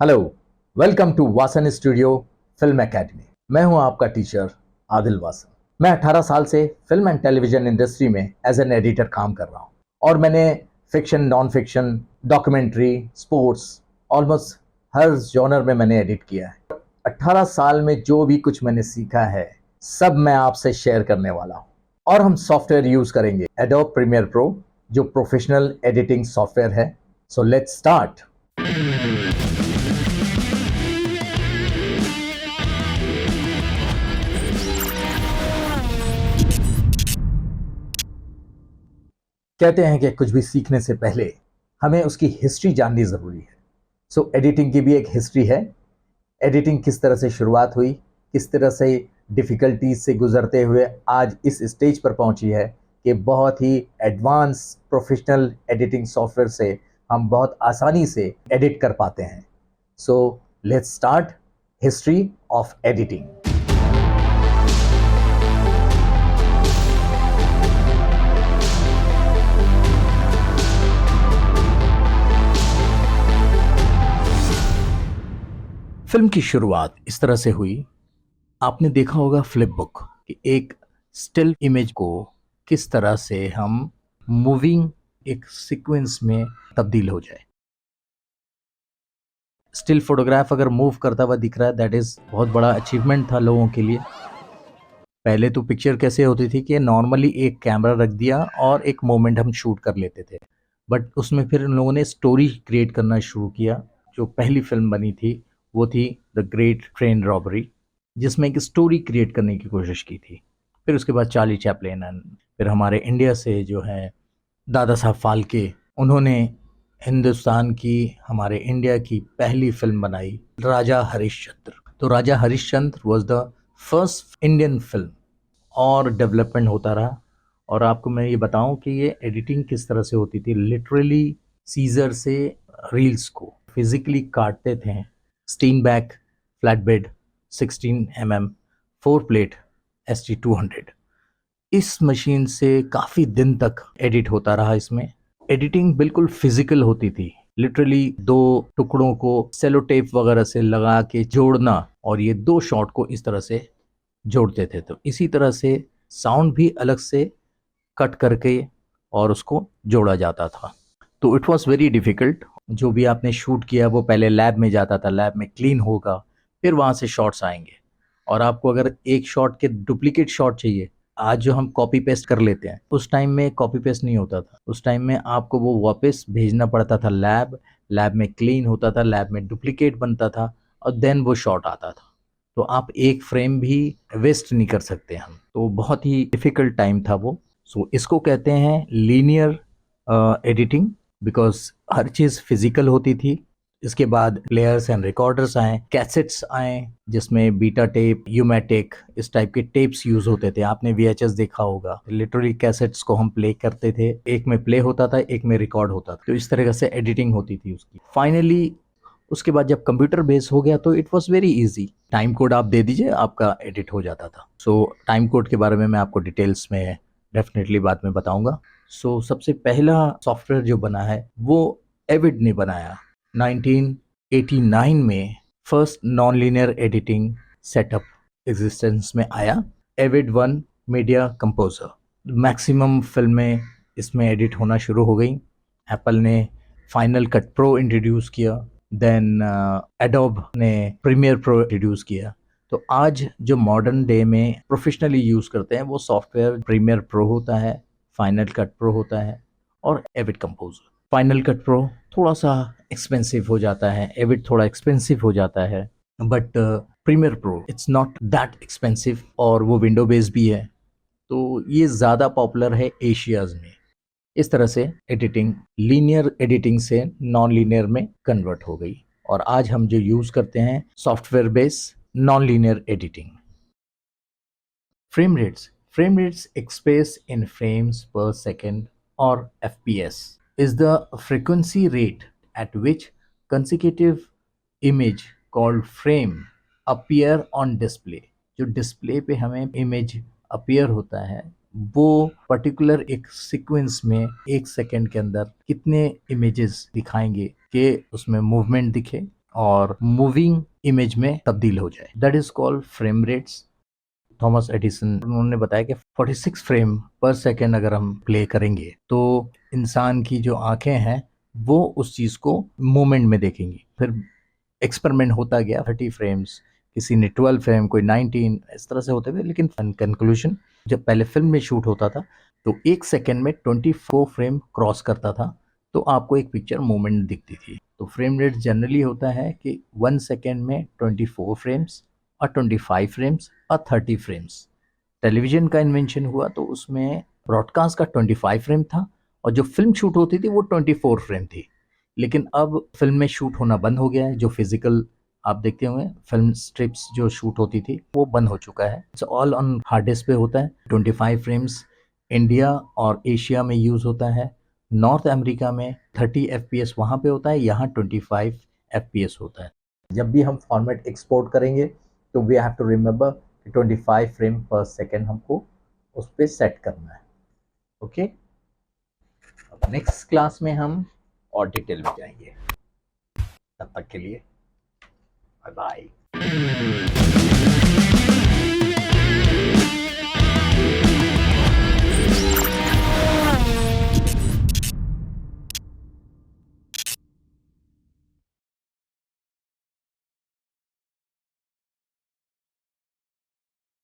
Hello, welcome to Vasan studio film academy. मैं हूं आपका टीचर आदिल वासन। मैं 18 साल से फिल्म एंड टेलीविजन इंडस्ट्री में एज एन एडिटर काम कर रहा हूं और मैंने fiction, non fiction, documentary, sports, almost हर जॉनर में मैंने एडिट किया है। 18 साल में जो भी कुछ मैंने सीखा है सब मैं आपसे शेयर करने वाला हूं। और हम सॉफ्टवेयर यूज करेंगे एडोब प्रीमियर प्रो, जो प्रोफेशनल एडिटिंग सॉफ्टवेयर है। So let's start. कहते हैं कि कुछ भी सीखने से पहले हमें उसकी हिस्ट्री जाननी ज़रूरी है। सो एडिटिंग की भी एक हिस्ट्री है। एडिटिंग किस तरह से शुरुआत हुई, किस तरह से डिफ़िकल्टीज से गुजरते हुए आज इस स्टेज पर पहुंची है कि बहुत ही एडवांस प्रोफेशनल एडिटिंग सॉफ्टवेयर से हम बहुत आसानी से एडिट कर पाते हैं। So let's start history of editing. Film की शुरुआत इस तरह से हुई। आपने देखा होगा फ्लिप बुक कि एक स्टिल इमेज को किस तरह से हम मूविंग एक सीक्वेंस में तब्दील हो जाए। स्टिल फोटोग्राफ अगर मूव करता हुआ दिख रहा है, दैट इज बहुत बड़ा अचीवमेंट था लोगों के लिए। पहले तो पिक्चर कैसे होती थी कि नॉर्मली एक कैमरा रख दिया और एक मोमेंट हम शूट कर लेते थे, बट उसमें फिर उन लोगों ने स्टोरी क्रिएट करना शुरू किया। जो पहली फिल्म बनी थी वो थी द ग्रेट ट्रेन रॉबरी, जिसमें एक स्टोरी क्रिएट करने की कोशिश की थी। फिर उसके बाद चार्ली चैपलिन, फिर हमारे इंडिया से जो है दादा साहब फाल्के, उन्होंने हिंदुस्तान की, हमारे इंडिया की पहली फिल्म बनाई राजा हरिश्चंद्र। तो Raja Harishchandra was the first Indian film और डेवलपमेंट होता रहा। और आपको मैं ये बताऊं कि ये एडिटिंग किस तरह से होती थी। लिटरली सीजर से रील्स को फिजिकली काटते थे। Steenbeck flat bed 16 mm 4 plate ST200, इस मशीन से काफ़ी दिन तक एडिट होता रहा। इसमें एडिटिंग बिल्कुल फिजिकल होती थी। लिटरली दो टुकड़ों को सेलो टेप वगैरह से लगा के जोड़ना और ये दो शॉट को इस तरह से जोड़ते थे। तो इसी तरह से साउंड भी अलग से कट करके और उसको जोड़ा जाता था। तो इट वॉज वेरी डिफ़िकल्ट। जो भी आपने शूट किया वो पहले लैब में जाता था, लैब में क्लीन होगा, फिर वहाँ से शॉट्स आएंगे। और आपको अगर एक शॉट के डुप्लीकेट शॉट चाहिए, आज जो हम कॉपी पेस्ट कर लेते हैं, उस टाइम में कॉपी पेस्ट नहीं होता था। उस टाइम में आपको वो वापस भेजना पड़ता था लैब, लैब में क्लीन होता था, लैब में डुप्लीकेट बनता था और देन वो शॉट आता था। तो आप एक फ्रेम भी वेस्ट नहीं कर सकते हम। तो बहुत ही डिफ़िकल्ट टाइम था वो। सो इसको कहते हैं linear editing, because her cheese physical होती थी। इसके बाद प्लेयर्स एंड रिकॉर्डर्स आए, कैसेट्स आए, जिसमें बीटा टेप, यूमेटिक, इस टाइप के टेप्स यूज होते थे। आपने VHS देखा होगा। लिटरली कैसेट्स को हम प्ले करते थे, एक में प्ले होता था, एक में रिकॉर्ड होता था। तो इस तरह से एडिटिंग होती थी उसकी। फाइनली उसके बाद जब कंप्यूटर बेस हो गया तो it was very easy. Time code आप दे दीजिए, आपका एडिट हो जाता था। सो टाइम कोड के बारे में मैं आपको डिटेल्स में डेफिनेटली बाद में बताऊंगा। सो सबसे पहला सॉफ्टवेयर जो बना है वो एविड ने बनाया 1989 में। First non linear editing setup existence में आया, Avid one media composer. Maximum फिल्में इसमें एडिट होना शुरू हो गई। एप्पल ने फाइनल कट प्रो इंट्रोड्यूस किया, देन एडोब ने प्रीमियर प्रो इंट्रोड्यूस किया। तो आज जो मॉडर्न डे में प्रोफेशनली यूज़ करते हैं वो सॉफ्टवेयर प्रीमियर प्रो होता है, फाइनल कट प्रो होता है और Avid composer. Final cut pro थोड़ा सा एक्सपेंसिव हो जाता है, एविड थोड़ा एक्सपेंसिव हो जाता है, but premiere pro it's not that expensive और वो विंडो बेस्ड भी है। तो ये ज़्यादा पॉपुलर है एशियाज में। इस तरह से एडिटिंग लीनियर एडिटिंग से नॉन लीनियर में कन्वर्ट हो गई और आज हम जो यूज़ करते हैं software base non linear editing. Frame rates expressed in frames per second or FPS is the frequency rate at which consecutive image called frame appear on display। जो डिस्प्ले पे हमें इमेज अपीयर होता है वो particular एक sequence में एक second के अंदर कितने इमेजेस दिखाएंगे कि उसमें मूवमेंट दिखे और मूविंग इमेज में तब्दील हो जाए, that is called frame rates. Thomas Edison उन्होंने बताया कि 46 फ्रेम पर सेकेंड अगर हम प्ले करेंगे तो इंसान की जो आंखें हैं वो उस चीज़ को मोमेंट में देखेंगी। फिर एक्सपेरिमेंट होता गया, 30 फ्रेम्स, किसी ने 12 फ्रेम, कोई 19, इस तरह से होते हुए, लेकिन कंक्लूजन जब पहले फिल्म में शूट होता था तो 1 सेकेंड में 24 फ्रेम क्रॉस करता था तो आपको एक पिक्चर मोमेंट दिखती थी। तो फ्रेम रेट जनरली होता है कि 1 सेकेंड में 24 फ्रेम्स और 25 फ्रेम्स और 30 फ्रेम्स। टेलीविजन का इन्वेंशन हुआ तो उसमें ब्रॉडकास्ट का 25 फ्रेम था और जो फिल्म शूट होती थी वो 24 फ्रेम थी। लेकिन अब फिल्म में शूट होना बंद हो गया है, जो फिजिकल आप देखते होंगे फिल्म स्ट्रिप्स जो शूट होती थी वो बंद हो चुका है, it's all on hard disk पे होता है। 25 फ्रेम्स इंडिया और एशिया में यूज़ होता है, नॉर्थ अमेरिका में 30 एफपीएस वहाँ पे होता है, यहाँ 25 एफपीएस होता है। जब भी हम फॉर्मेट एक्सपोर्ट करेंगे तो we have to remember 25 frame per second हमको उस पर सेट करना है। ओके, अब नेक्स्ट क्लास में हम और डिटेल में जाएंगे। तब तक के लिए बाय बाय।